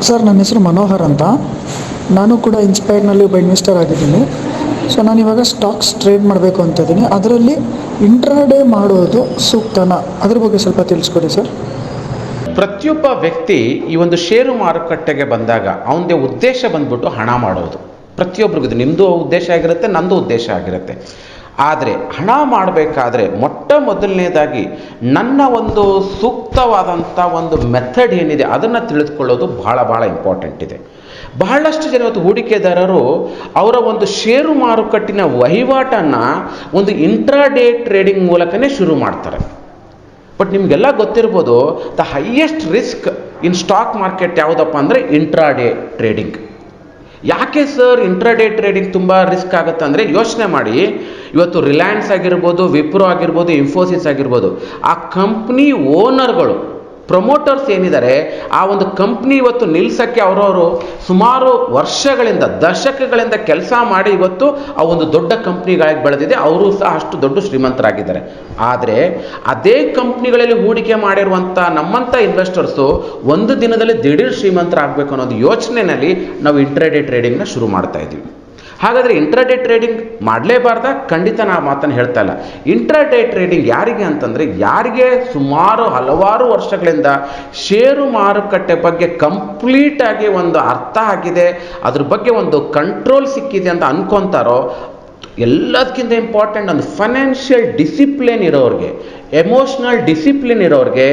Sir, ನನ್ನ ಹೆಸರು ಮನೋಹರ್ ಅಂತ. ನಾನು ಕೂಡ ಇನ್ಸ್ಪೈರ್ನಲ್ಲಿ ಒಬ್ಬ ಇನ್ವೆಸ್ಟರ್ ಆಗಿದ್ದೀನಿ. ಸೊ ನಾನಿವಾಗ ಸ್ಟಾಕ್ಸ್ ಟ್ರೇಡ್ ಮಾಡಬೇಕು ಅಂತ ಇದ್ದೀನಿ. ಅದರಲ್ಲಿ ಇಂಟ್ರಾಡೇ ಮಾಡೋದು ಸೂಕ್ತನಾ? ಅದ್ರ ಬಗ್ಗೆ ಸ್ವಲ್ಪ ತಿಳಿಸ್ಕೊಡಿ ಸರ್. ಪ್ರತಿಯೊಬ್ಬ ವ್ಯಕ್ತಿ ಈ ಒಂದು ಷೇರು ಮಾರುಕಟ್ಟೆಗೆ ಬಂದಾಗ ಅವನದೇ ಉದ್ದೇಶ ಬಂದ್ಬಿಟ್ಟು ಹಣ ಮಾಡೋದು. ಪ್ರತಿಯೊಬ್ಬರಿಗೂ ನಿಮ್ಮದು ಉದ್ದೇಶ ಆಗಿರುತ್ತೆ, ನಂದು ಉದ್ದೇಶ ಆಗಿರುತ್ತೆ. ಆದರೆ ಹಣ ಮಾಡಬೇಕಾದ್ರೆ ಮೊಟ್ಟ ಮೊದಲನೇದಾಗಿ ನನ್ನ ಒಂದು ಸೂಕ್ತವಾದಂಥ ಒಂದು ಮೆಥಡ್ ಏನಿದೆ ಅದನ್ನು ತಿಳಿದುಕೊಳ್ಳೋದು ಭಾಳ ಇಂಪಾರ್ಟೆಂಟ್ ಇದೆ. ಬಹಳಷ್ಟು ಜನ ಇವತ್ತು ಹೂಡಿಕೆದಾರರು ಅವರ ಒಂದು ಷೇರು ಮಾರುಕಟ್ಟಿನ ವಹಿವಾಟನ್ನು ಒಂದು ಇಂಟ್ರಾಡೇ ಟ್ರೇಡಿಂಗ್ ಮೂಲಕನೇ ಶುರು ಮಾಡ್ತಾರೆ. ಬಟ್ ನಿಮಗೆಲ್ಲ ಗೊತ್ತಿರ್ಬೋದು, the highest risk in stock market ಯಾವುದಪ್ಪ ಅಂದರೆ ಇಂಟ್ರಾಡೇ ಟ್ರೇಡಿಂಗ್. ಯಾಕೆ ಸರ್ ಇಂಟ್ರಾಡೇ ಟ್ರೇಡಿಂಗ್ ತುಂಬ ರಿಸ್ಕ್ ಆಗುತ್ತೆ ಅಂದರೆ, ಯೋಚನೆ ಮಾಡಿ, ಇವತ್ತು ರಿಲಯನ್ಸ್ ಆಗಿರ್ಬೋದು, ವಿಪ್ರೋ ಆಗಿರ್ಬೋದು, ಇನ್ಫೋಸಿಸ್ ಆಗಿರ್ಬೋದು, ಆ ಕಂಪ್ನಿ ಓನರ್ಗಳು, ಪ್ರಮೋಟರ್ಸ್ ಏನಿದ್ದಾರೆ, ಆ ಒಂದು ಕಂಪ್ನಿ ಇವತ್ತು ನಿಲ್ಸಕ್ಕೆ ಅವರವರು ಸುಮಾರು ವರ್ಷಗಳಿಂದ, ದಶಕಗಳಿಂದ ಕೆಲಸ ಮಾಡಿ ಇವತ್ತು ಆ ಒಂದು ದೊಡ್ಡ ಕಂಪ್ನಿಗಳಾಗಿ ಬೆಳೆದಿದೆ. ಅವರು ಸಹ ಅಷ್ಟು ದೊಡ್ಡ ಶ್ರೀಮಂತರಾಗಿದ್ದಾರೆ. ಆದರೆ ಅದೇ ಕಂಪ್ನಿಗಳಲ್ಲಿ ಹೂಡಿಕೆ ಮಾಡಿರುವಂಥ ನಮ್ಮಂಥ ಇನ್ವೆಸ್ಟರ್ಸು ಒಂದು ದಿನದಲ್ಲಿ ದಿಢೀರ್ ಶ್ರೀಮಂತರಾಗಬೇಕು ಅನ್ನೋದು ಯೋಚನೆಯಲ್ಲಿ ನಾವು ಇಂಟ್ರಾಡೇ ಟ್ರೇಡಿಂಗ್ನ ಶುರು ಮಾಡ್ತಾ ಇದ್ದೀವಿ. ಹಾಗಾದರೆ ಇಂಟ್ರಾಡೇ ಟ್ರೇಡಿಂಗ್ ಮಾಡಲೇಬಾರ್ದ? ಖಂಡಿತ ನಾವು ಮಾತನ್ನು ಹೇಳ್ತಾ ಇಲ್ಲ. ಇಂಟ್ರಾಡೇ ಟ್ರೇಡಿಂಗ್ ಯಾರಿಗೆ ಅಂತಂದರೆ, ಯಾರಿಗೆ ಸುಮಾರು ಹಲವಾರು ವರ್ಷಗಳಿಂದ ಷೇರು ಮಾರುಕಟ್ಟೆ ಬಗ್ಗೆ ಕಂಪ್ಲೀಟಾಗಿ ಒಂದು ಅರ್ಥ ಆಗಿದೆ, ಅದ್ರ ಬಗ್ಗೆ ಒಂದು ಕಂಟ್ರೋಲ್ ಸಿಕ್ಕಿದೆ ಅಂತ ಅನ್ಕೊತಾರೋ, ಎಲ್ಲದಕ್ಕಿಂತ ಇಂಪಾರ್ಟೆಂಟ್ ಒಂದು ಫೈನಾನ್ಷಿಯಲ್ ಡಿಸಿಪ್ಲಿನ್ ಇರೋರಿಗೆ, ಎಮೋಷ್ನಲ್ ಡಿಸಿಪ್ಲಿನ್ ಇರೋರಿಗೆ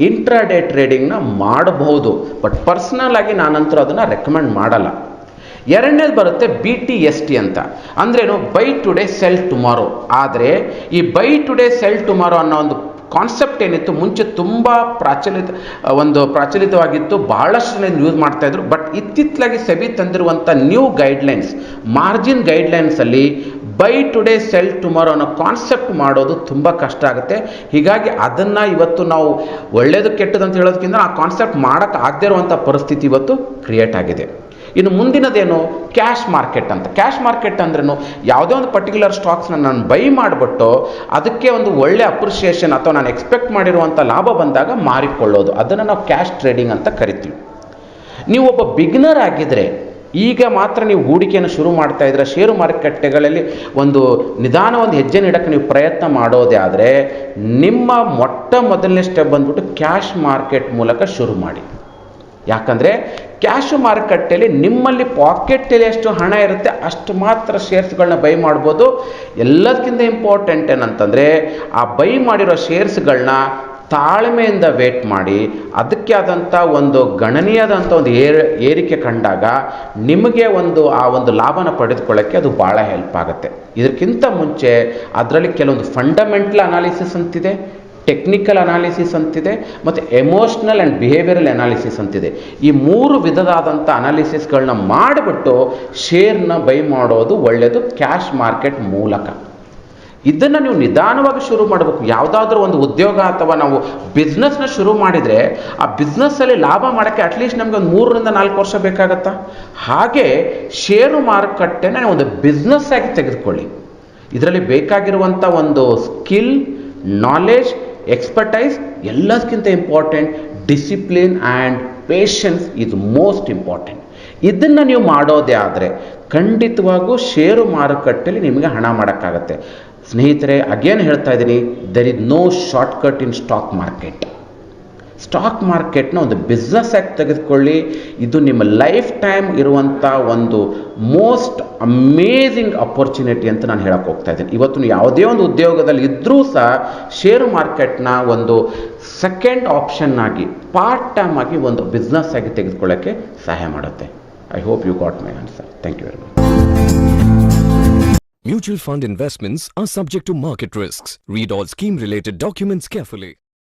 ಇಂಟ್ರಾಡೇ ಟ್ರೇಡಿಂಗ್ನ ಮಾಡಬಹುದು. ಬಟ್ ಪರ್ಸ್ನಲ್ ಆಗಿ ನಾನಂತರೂ ಅದನ್ನು ರೆಕಮೆಂಡ್ ಮಾಡಲ್ಲ. ಎರಡನೇದು ಬರುತ್ತೆ BTST ಅಂತ. ಅಂದ್ರೇನು? By today sell tomorrow. ಆದರೆ ಈ ಬೈ ಟುಡೇ ಸೆಲ್ ಟುಮಾರೋ ಅನ್ನೋ ಒಂದು ಕಾನ್ಸೆಪ್ಟ್ ಏನಿತ್ತು ಮುಂಚೆ ತುಂಬ ಪ್ರಚಲಿತವಾಗಿತ್ತು, ಬಹಳಷ್ಟು ಜನ ಯೂಸ್ ಮಾಡ್ತಾ ಇದ್ರು. ಬಟ್ ಇತ್ತಿತ್ತಲಾಗಿ ಸೆಬಿ ತಂದಿರುವಂಥ ನ್ಯೂ ಗೈಡ್ಲೈನ್ಸ್, ಮಾರ್ಜಿನ್ ಗೈಡ್ಲೈನ್ಸಲ್ಲಿ ಬೈ ಟುಡೇ ಸೆಲ್ ಟುಮಾರೋ ಅನ್ನೋ ಕಾನ್ಸೆಪ್ಟ್ ಮಾಡೋದು ತುಂಬ ಕಷ್ಟ ಆಗುತ್ತೆ. ಹೀಗಾಗಿ ಅದನ್ನು ಇವತ್ತು ನಾವು ಒಳ್ಳೆಯದು ಕೆಟ್ಟದ್ದು ಅಂತ ಹೇಳೋದಕ್ಕಿಂತ ಆ ಕಾನ್ಸೆಪ್ಟ್ ಮಾಡೋಕ್ಕೆ ಆಗದೇ ಇರುವಂಥ ಪರಿಸ್ಥಿತಿ ಇವತ್ತು ಕ್ರಿಯೇಟ್ ಆಗಿದೆ. ಇನ್ನು ಮುಂದಿನದೇನು? ಕ್ಯಾಶ್ ಮಾರ್ಕೆಟ್ ಅಂತ. ಕ್ಯಾಶ್ ಮಾರ್ಕೆಟ್ ಅಂದ್ರೂ ಯಾವುದೇ ಒಂದು ಪರ್ಟಿಕ್ಯುಲರ್ ಸ್ಟಾಕ್ಸ್ನ ನಾನು ಬೈ ಮಾಡಿಬಿಟ್ಟು ಅದಕ್ಕೆ ಒಂದು ಒಳ್ಳೆ ಅಪ್ರಿಷಿಯೇಷನ್ ಅಥವಾ ನಾನು ಎಕ್ಸ್ಪೆಕ್ಟ್ ಮಾಡಿರುವಂಥ ಲಾಭ ಬಂದಾಗ ಮಾರಿಕೊಳ್ಳೋದು, ಅದನ್ನು ನಾವು ಕ್ಯಾಶ್ ಟ್ರೇಡಿಂಗ್ ಅಂತ ಕರಿತೀವಿ. ನೀವು ಒಬ್ಬ ಬಿಗಿನರ್ ಆಗಿದ್ದರೆ, ಈಗ ಮಾತ್ರ ನೀವು ಹೂಡಿಕೆಯನ್ನು ಶುರು ಮಾಡ್ತಾ ಇದ್ರೆ, ಷೇರು ಮಾರುಕಟ್ಟೆಗಳಲ್ಲಿ ಒಂದು ನಿಧಾನ ಹೆಜ್ಜೆ ನೀಡೋಕ್ಕೆ ನೀವು ಪ್ರಯತ್ನ ಮಾಡೋದೇ ಆದರೆ, ನಿಮ್ಮ ಮೊಟ್ಟ ಮೊದಲನೇ ಸ್ಟೆಪ್ ಬಂದ್ಬಿಟ್ಟು ಕ್ಯಾಶ್ ಮಾರ್ಕೆಟ್ ಮೂಲಕ ಶುರು ಮಾಡಿ. ಯಾಕಂದರೆ ಕ್ಯಾಶ್ ಮಾರುಕಟ್ಟೆಯಲ್ಲಿ ನಿಮ್ಮಲ್ಲಿ ಪಾಕೆಟಲ್ಲಿ ಎಷ್ಟು ಹಣ ಇರುತ್ತೆ ಅಷ್ಟು ಮಾತ್ರ ಶೇರ್ಸ್ಗಳನ್ನ ಬೈ ಮಾಡ್ಬೋದು. ಎಲ್ಲದಕ್ಕಿಂತ ಇಂಪಾರ್ಟೆಂಟ್ ಏನಂತಂದರೆ, ಆ ಬೈ ಮಾಡಿರೋ ಶೇರ್ಸ್ಗಳನ್ನ ತಾಳ್ಮೆಯಿಂದ ವೇಟ್ ಮಾಡಿ, ಅದಕ್ಕೆ ಆದಂಥ ಒಂದು ಗಣನೀಯವಾದಂಥ ಒಂದು ಏರಿಕೆ ಕಂಡಾಗ ನಿಮಗೆ ಆ ಒಂದು ಲಾಭನ ಪಡೆದುಕೊಳ್ಳೋಕ್ಕೆ ಅದು ಭಾಳ ಹೆಲ್ಪ್ ಆಗುತ್ತೆ. ಇದಕ್ಕಿಂತ ಮುಂಚೆ ಅದರಲ್ಲಿ ಕೆಲವೊಂದು ಫಂಡಮೆಂಟಲ್ ಅನಾಲಿಸಿಸ್ ಅಂತಿದೆ, ಟೆಕ್ನಿಕಲ್ ಅನಾಲಿಸಿಸ್ ಅಂತಿದೆ, ಮತ್ತು ಎಮೋಷ್ನಲ್ ಆ್ಯಂಡ್ ಬಿಹೇವಿಯರಲ್ ಅನಾಲಿಸಿಸ್ ಅಂತಿದೆ. ಈ 3 ವಿಧದಾದಂಥ ಅನಾಲಿಸಿಸ್ಗಳನ್ನ ಮಾಡಿಬಿಟ್ಟು ಶೇರ್ನ ಬೈ ಮಾಡೋದು ಒಳ್ಳೆಯದು ಕ್ಯಾಶ್ ಮಾರ್ಕೆಟ್ ಮೂಲಕ. ಇದನ್ನು ನೀವು ನಿಧಾನವಾಗಿ ಶುರು ಮಾಡಬೇಕು. ಯಾವುದಾದ್ರೂ ಒಂದು ಉದ್ಯೋಗ ಅಥವಾ ನಾವು ಬಿಸ್ನೆಸ್ನ ಶುರು ಮಾಡಿದರೆ ಆ ಬಿಸ್ನೆಸ್ಸಲ್ಲಿ ಲಾಭ ಮಾಡೋಕ್ಕೆ ಅಟ್ಲೀಸ್ಟ್ ನಮಗೆ ಒಂದು 3 ರಿಂದ 4 ವರ್ಷ ಬೇಕಾಗತ್ತಾ? ಹಾಗೆ ಷೇರು ಮಾರುಕಟ್ಟೆನ ಒಂದು ಬಿಸ್ನೆಸ್ ಆಗಿ ತೆಗೆದುಕೊಳ್ಳಿ. ಇದರಲ್ಲಿ ಬೇಕಾಗಿರುವಂಥ ಒಂದು ಸ್ಕಿಲ್, ನಾಲೆಜ್, ಎಕ್ಸ್ಪರ್ಟೈಸ್, ಎಲ್ಲದಕ್ಕಿಂತ important discipline and patience is most important. ಇದನ್ನು ನೀವು ಮಾಡೋದೇ ಆದರೆ ಖಂಡಿತವಾಗೂ ಷೇರು ಮಾರುಕಟ್ಟೆಯಲ್ಲಿ ನಿಮಗೆ ಹಣ ಮಾಡೋಕ್ಕಾಗತ್ತೆ. ಸ್ನೇಹಿತರೆ, ಅಗೇನ್ ಹೇಳ್ತಾ ಇದ್ದೀನಿ, there is no shortcut in stock market. Stock ಮಾರ್ಕೆಟ್ನ ಒಂದು ಬಿಸ್ನೆಸ್ ಆಗಿ ತೆಗೆದುಕೊಳ್ಳಿ. ಇದು ನಿಮ್ಮ ಲೈಫ್ ಟೈಮ್ ಇರುವಂಥ ಒಂದು ಮೋಸ್ಟ್ ಅಮೇಝಿಂಗ್ ಅಪರ್ಚುನಿಟಿ ಅಂತ ನಾನು ಹೇಳಕ್ಕೆ ಹೋಗ್ತಾ ಇದ್ದೀನಿ. ಇವತ್ತು ನೀವು ಯಾವುದೇ ಒಂದು ಉದ್ಯೋಗದಲ್ಲಿ ಇದ್ದರೂ ಸಹ ಷೇರು ಮಾರ್ಕೆಟ್ನ ಒಂದು ಸೆಕೆಂಡ್ ಆಪ್ಷನ್ ಆಗಿ, ಪಾರ್ಟ್ ಟೈಮ್ ಆಗಿ ಒಂದು ಬಿಸ್ನೆಸ್ ಆಗಿ ತೆಗೆದುಕೊಳ್ಳೋಕ್ಕೆ ಸಹಾಯ ಮಾಡುತ್ತೆ. I hope you got my answer. Thank you very much. Mutual fund investments are subject to market risks. Read all scheme-related documents carefully.